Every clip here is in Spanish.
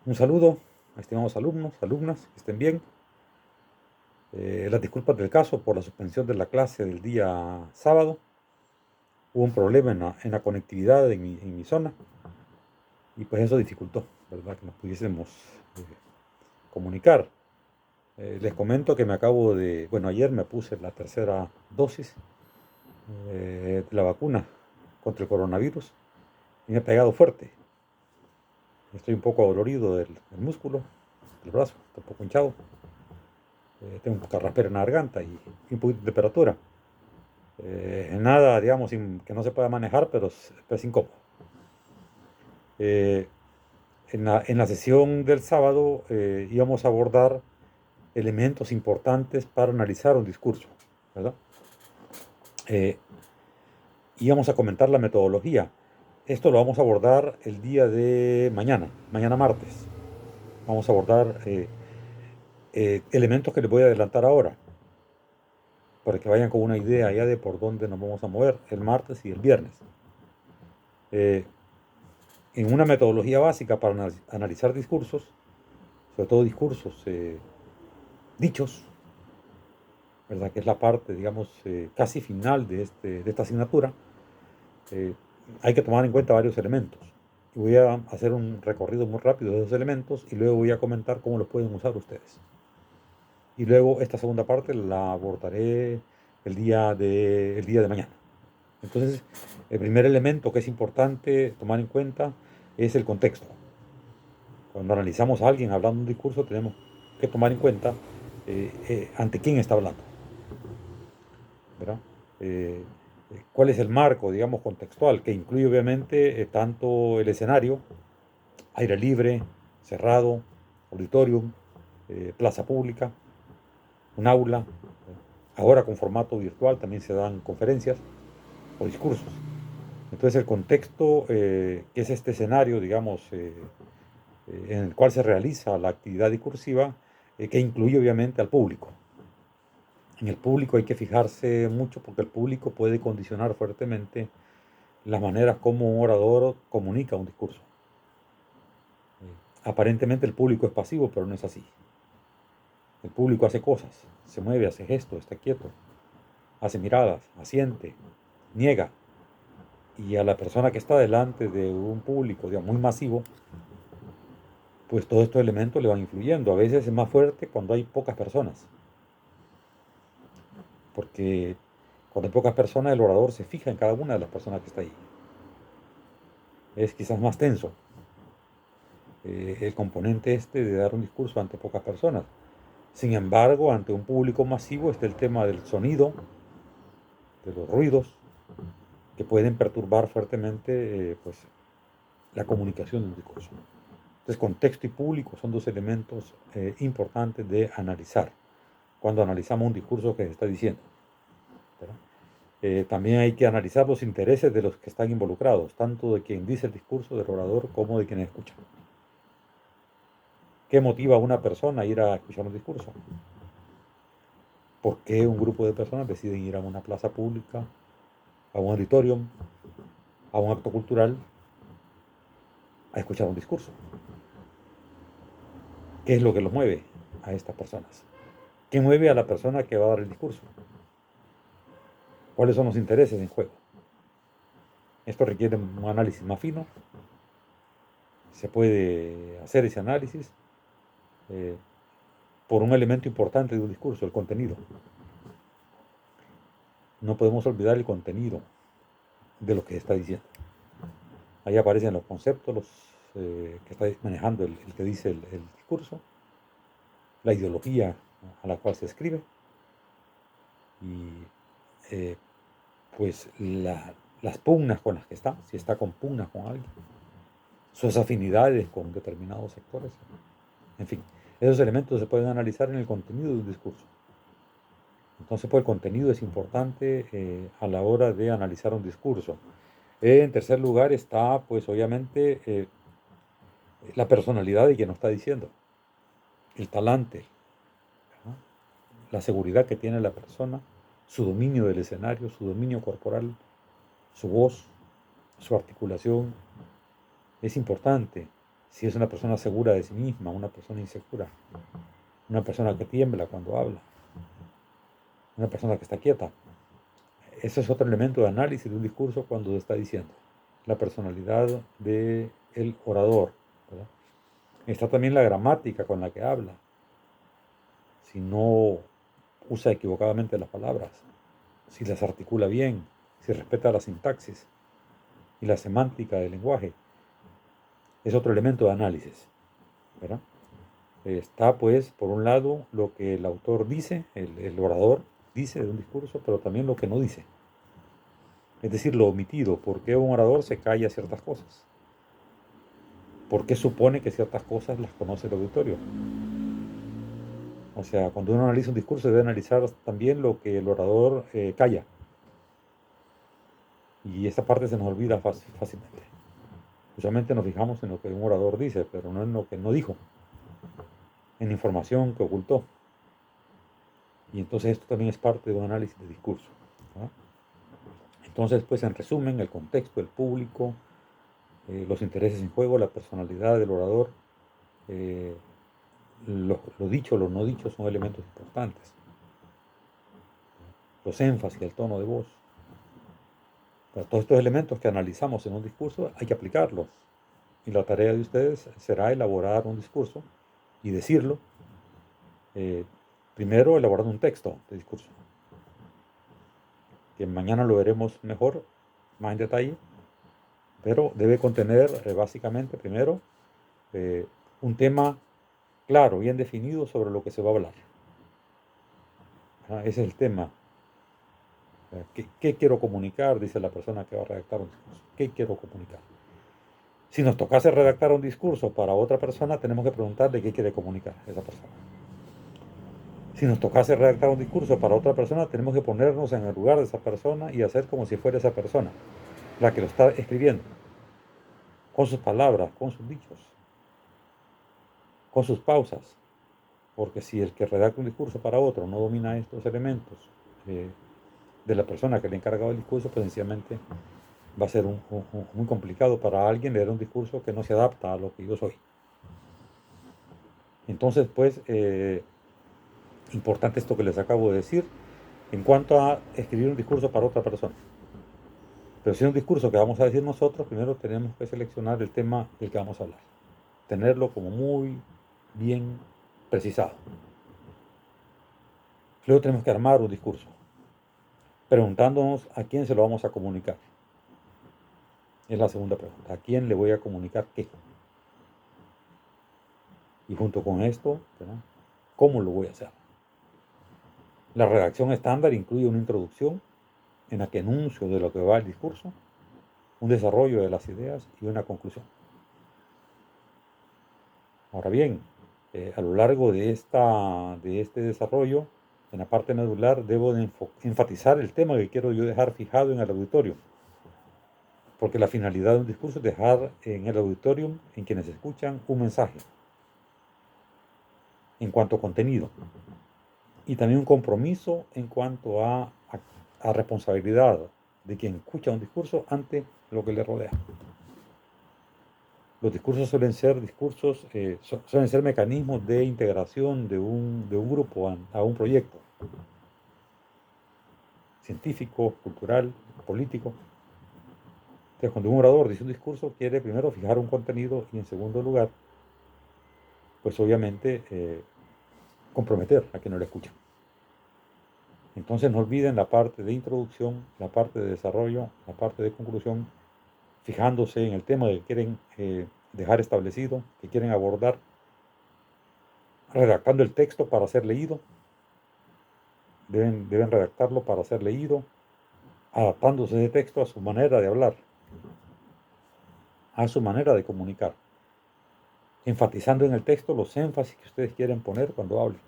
Un saludo, estimados alumnos, alumnas, que estén bien. Las disculpas del caso por la suspensión de la clase del día sábado. Hubo un problema en la conectividad en mi zona y pues eso dificultó, ¿verdad? Que nos pudiésemos eh, comunicar. Les comento que ayer me puse la tercera dosis de la vacuna contra el coronavirus y me ha pegado fuerte. Estoy un poco adolorido del músculo, del brazo, está un poco hinchado. Tengo un poco de raspera en la garganta y un poquito de temperatura. Nada, digamos, que no se pueda manejar, pero es incómodo. Eh, en la sesión del sábado íbamos a abordar elementos importantes para analizar un discurso, ¿verdad? Eh, Íbamos a comentar la metodología. Esto lo vamos a abordar el día de mañana martes. Vamos a abordar elementos que les voy a adelantar ahora, para que vayan con una idea ya de por dónde nos vamos a mover el martes y el viernes. Eh, en una metodología básica para analizar discursos, sobre todo discursos dichos, ¿verdad? Que es la parte, digamos, casi final de esta asignatura, eh, hay que tomar en cuenta varios elementos. Y voy a hacer un recorrido muy rápido de esos elementos y luego voy a comentar cómo los pueden usar ustedes. Y luego esta segunda parte la abordaré el día de mañana. Entonces, el primer elemento que es importante tomar en cuenta es el contexto. Cuando analizamos a alguien hablando un discurso, tenemos que tomar en cuenta ante quién está hablando, ¿verdad? Eh, ¿Cuál es el marco, digamos, contextual? Que incluye obviamente tanto el escenario, aire libre, cerrado, auditorium, plaza pública, un aula. Ahora con formato virtual también se dan conferencias o discursos. Entonces el contexto, que es este escenario, digamos, en el cual se realiza la actividad discursiva, que incluye obviamente al público. En el público hay que fijarse mucho porque el público puede condicionar fuertemente las maneras como un orador comunica un discurso. Aparentemente el público es pasivo, pero no es así. El público hace cosas, se mueve, hace gestos, está quieto, hace miradas, asiente, niega. Y a la persona que está delante de un público, digamos, muy masivo, pues todos estos elementos le van influyendo. A veces es más fuerte cuando hay pocas personas, porque cuando hay pocas personas el orador se fija en cada una de las personas que está ahí. Es quizás más tenso el componente este de dar un discurso ante pocas personas. Sin embargo, ante un público masivo está el tema del sonido, de los ruidos, que pueden perturbar fuertemente pues, la comunicación de un discurso. Entonces, contexto y público son dos elementos importantes de analizar cuando analizamos un discurso que se está diciendo, ¿verdad? También hay que analizar los intereses de los que están involucrados, tanto de quien dice el discurso, del orador, como de quienes escuchan. ¿Qué motiva a una persona a ir a escuchar un discurso? ¿Por qué un grupo de personas deciden ir a una plaza pública, a un auditorium, a un acto cultural, a escuchar un discurso? ¿Qué es lo que los mueve a estas personas? ¿Qué mueve a la persona que va a dar el discurso? ¿Cuáles son los intereses en juego? Esto requiere un análisis más fino. Se puede hacer ese análisis eh, por un elemento importante de un discurso, el contenido. No podemos olvidar el contenido de lo que se está diciendo. Ahí aparecen los conceptos, que está manejando el que dice el discurso, la ideología a la cual se escribe y eh, pues las pugnas con las que está, si está con pugnas con alguien, sus afinidades con determinados sectores, en fin, esos elementos se pueden analizar en el contenido de un discurso. Entonces, pues el contenido es importante a la hora de analizar un discurso. En tercer lugar está, pues obviamente, la personalidad de quien lo está diciendo, el talante, ¿no? La seguridad que tiene la persona, su dominio del escenario, su dominio corporal, su voz, su articulación, es importante. Si es una persona segura de sí misma, una persona insegura, una persona que tiembla cuando habla, una persona que está quieta. Ese es otro elemento de análisis de un discurso cuando se está diciendo. La personalidad del orador, ¿verdad? Está también la gramática con la que habla. Si no usa equivocadamente las palabras, si las articula bien, si respeta la sintaxis y la semántica del lenguaje, es otro elemento de análisis, ¿verdad? Está pues, por un lado, lo que el autor dice, el orador dice de un discurso, pero también lo que no dice. Es decir, lo omitido. ¿Por qué un orador se calla ciertas cosas? ¿Por qué supone que ciertas cosas las conoce el auditorio? O sea, cuando uno analiza un discurso debe analizar también lo que el orador calla. Y esta parte se nos olvida fácilmente. Usualmente nos fijamos en lo que un orador dice, pero no en lo que no dijo, en información que ocultó. Y entonces esto también es parte de un análisis de discurso, ¿verdad? Entonces, pues en resumen, el contexto, el público, los intereses en juego, la personalidad del orador, eh, lo dicho, lo no dicho son elementos importantes. Los énfasis, el tono de voz. Pero todos estos elementos que analizamos en un discurso hay que aplicarlos. Y la tarea de ustedes será elaborar un discurso y decirlo. Primero, elaborando un texto de discurso, que mañana lo veremos mejor, más en detalle, pero debe contener básicamente, primero, un tema claro, bien definido sobre lo que se va a hablar. Ese es el tema. ¿Qué quiero comunicar? Dice la persona que va a redactar un discurso. ¿Qué quiero comunicar? Si nos tocase redactar un discurso para otra persona, tenemos que preguntarle qué quiere comunicar esa persona. Si nos tocase redactar un discurso para otra persona, tenemos que ponernos en el lugar de esa persona y hacer como si fuera esa persona la que lo está escribiendo, con sus palabras, con sus dichos, con sus pausas. Porque si el que redacta un discurso para otro no domina estos elementos de la persona que le ha encargado el discurso, pues sencillamente va a ser muy complicado para alguien leer un discurso que no se adapta a lo que yo soy. Entonces, pues, importante esto que les acabo de decir en cuanto a escribir un discurso para otra persona. Pero si es un discurso que vamos a decir nosotros, primero tenemos que seleccionar el tema del que vamos a hablar. Tenerlo como muy bien precisado. Luego tenemos que armar un discurso, preguntándonos a quién se lo vamos a comunicar. Es la segunda pregunta. ¿A quién le voy a comunicar qué? Y junto con esto, ¿verdad?, ¿cómo lo voy a hacer? La redacción estándar incluye una introducción en la que enuncio de lo que va el discurso, un desarrollo de las ideas y una conclusión. Ahora bien, a lo largo de este desarrollo, en la parte medular, debo de enfatizar el tema que quiero yo dejar fijado en el auditorio, porque la finalidad de un discurso es dejar en el auditorio, en quienes escuchan, un mensaje en cuanto a contenido y también un compromiso en cuanto a responsabilidad de quien escucha un discurso ante lo que le rodea. Los discursos suelen ser mecanismos de integración de un grupo a un proyecto científico, cultural, político. Entonces, cuando un orador dice un discurso, quiere primero fijar un contenido y en segundo lugar, pues obviamente comprometer a quien no le escucha. Entonces no olviden la parte de introducción, la parte de desarrollo, la parte de conclusión, fijándose en el tema que quieren dejar establecido, que quieren abordar, redactando el texto para ser leído. Deben redactarlo para ser leído, adaptándose ese texto a su manera de hablar, a su manera de comunicar, enfatizando en el texto los énfasis que ustedes quieren poner cuando hablen.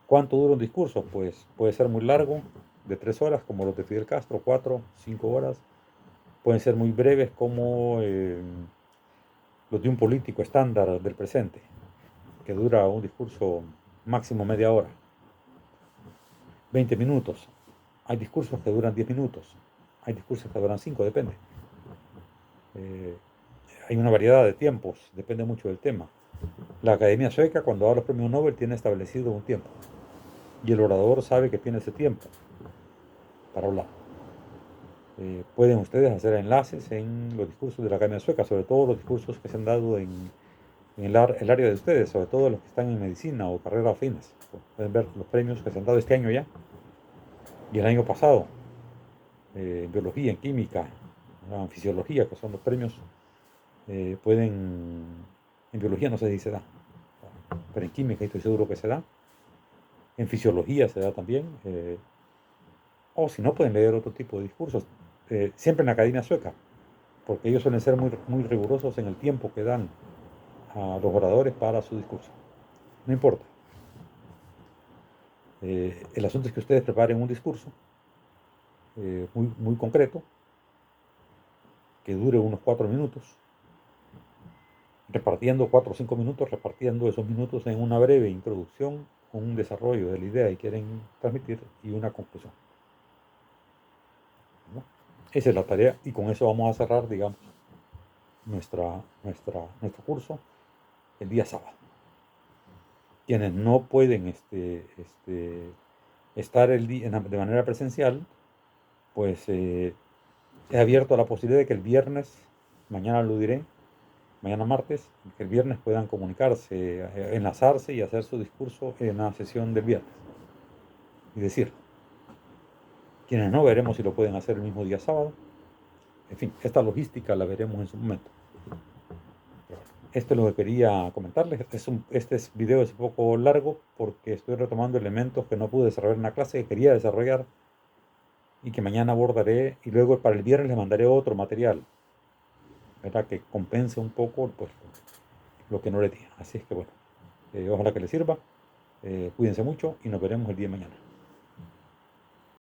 ¿Cuánto dura un discurso? Pues puede ser muy largo, de 3 horas, como los de Fidel Castro, 4, 5 horas. Pueden ser muy breves, como los de un político estándar del presente, que dura un discurso máximo media hora, 20 minutos. Hay discursos que duran 10 minutos, hay discursos que duran 5, depende. hay una variedad de tiempos, depende mucho del tema. La Academia Sueca, cuando da los premios Nobel, tiene establecido un tiempo. Y el orador sabe que tiene ese tiempo para hablar. Pueden ustedes hacer enlaces en los discursos de la Academia Sueca, sobre todo los discursos que se han dado en el área de ustedes, sobre todo los que están en medicina o carreras afines. Pueden ver los premios que se han dado este año ya y el año pasado, en biología, en química, en fisiología, que son los premios. En biología no sé si se da, pero en química estoy seguro que se da. En fisiología se da también. O si no, pueden leer otro tipo de discursos, siempre en la Academia Sueca, porque ellos suelen ser muy, muy rigurosos en el tiempo que dan a los oradores para su discurso. No importa. El asunto es que ustedes preparen un discurso muy, muy concreto, que dure unos 4 minutos, repartiendo 4 o 5 minutos, repartiendo esos minutos en una breve introducción, con un desarrollo de la idea que quieren transmitir y una conclusión, ¿no? Esa es la tarea y con eso vamos a cerrar, digamos, nuestro curso el día sábado. Quienes no pueden estar de manera presencial, pues he abierto la posibilidad de que el viernes, mañana lo diré, mañana martes, que el viernes puedan comunicarse, enlazarse y hacer su discurso en la sesión del viernes. Y decir, quienes no, veremos si lo pueden hacer el mismo día sábado. En fin, esta logística la veremos en su momento. Esto es lo que quería comentarles. Este video es un poco largo porque estoy retomando elementos que no pude desarrollar en la clase, que quería desarrollar y que mañana abordaré, y luego para el viernes les mandaré otro material, ¿verdad? Que compense un poco pues, lo que no le di. Así es que bueno, ojalá que les sirva. Cuídense mucho y nos veremos el día de mañana.